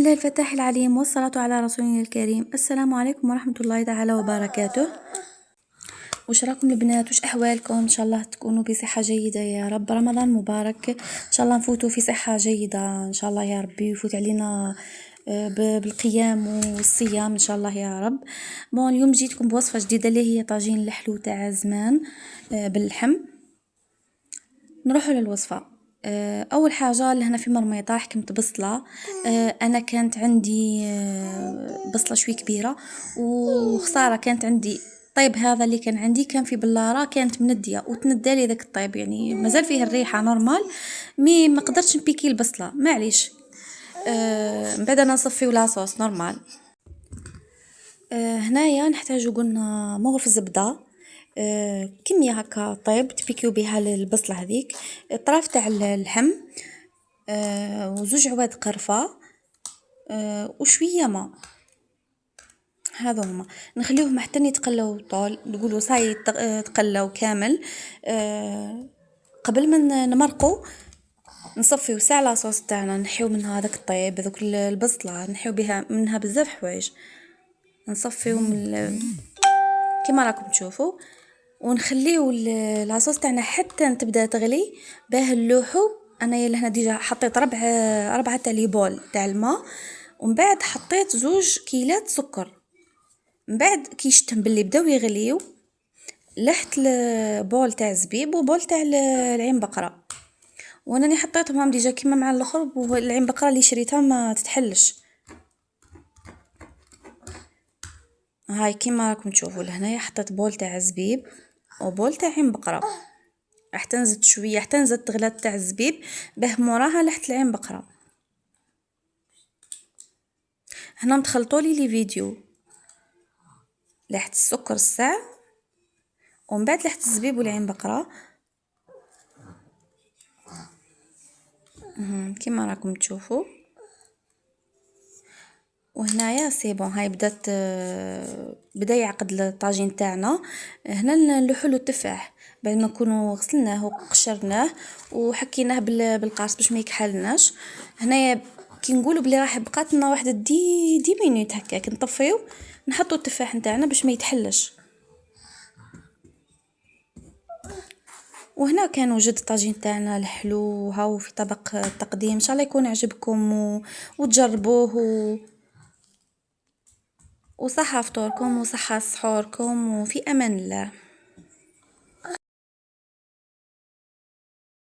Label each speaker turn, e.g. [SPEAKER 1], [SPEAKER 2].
[SPEAKER 1] الله الفتاح العليم والصلاة على رسولنا الكريم. السلام عليكم ورحمة الله تعالى وبركاته. وش راكم البنات؟ وش أحوالكم؟ إن شاء الله تكونوا بصحة جيدة يا رب. رمضان مبارك، إن شاء الله نفوتوا في صحة جيدة إن شاء الله يا ربي، ويفوت علينا بالقيام والصيام إن شاء الله يا رب. اليوم جيتكم بوصفة جديدة اللي هي طاجين اللحلو تاع زمان باللحم. نروحوا للوصفة. اول حاجه لهنا في مرميطه حكمت بصله. انا كانت عندي بصله شوي كبيره، وخساره كانت عندي طيب هذا اللي كان عندي كان في بلاره كانت منديه وتندالي ذاك الطيب، يعني مازال فيه الريحه نورمال، ما قدرتش نبيكي البصله معليش. من بعد انا نصفي ولا صوص نورمال. هنايا نحتاجو قلنا مغرف زبده، كمية هكا طيب تبيكيو بها البصلة هذيك، طراف تاع اللحم، وزوج عواد قرفة، وشوية ماء. هذا هما نخليوهم حتى يتقلوا طول، نقولوا صاي تقلوا كامل. قبل ما نمرقوا نصفيو ساعة لاصوص تاعنا، نحيو منها هذاك الطيب هذوك البصلة، نحيو بها منها بزاف حوايج، نصفيو كما راكم تشوفوا، ونخليه العصوص تاعنا حتى تبدا تغلي باه نلوحو. انا لهنا ديجا حطيت ربعة تاع لي بول تاع الماء، ومن بعد حطيت 2 كيلات سكر. من بعد كي شتهم باللي بداو يغليو لحت البول تاع الزبيب وبول تاع العين بقره، وانا حطيتهم ديجا كيما مع الاخر، والعين بقره اللي شريتها ما تتحلش. هاي كيما راكم تشوفوا لهنايا حطيت بول تاع الزبيب وبول تاع عين بقره، حتى نزيد شويه حتى نزيد تغلات تاع الزبيب باه موراها لحت العين بقره. هنا متخلطوا لي فيديو لحت السكر الساع، ومن بعد لحت الزبيب والعين بقره كيما راكم تشوفوا. وهنايا سي بون هاي بدا يعقد الطاجين تاعنا. هنا نلوحوا له التفاح بعد ما نكونوا غسلناه وقشرناه وحكيناه بالقارص باش ما يكحلناش. هنايا كي نقولوا بلي راح بقات لنا واحد دي مينوت هكاك نطفيو نحطوا التفاح نتاعنا باش ما يتحلش. وهنا كان وجد الطاجين تاعنا الحلو هاو في طبق تقديم، ان شاء الله يكون عجبكم وتجربوه وصحة فطوركم وصحة سحوركم، وفي امان الله.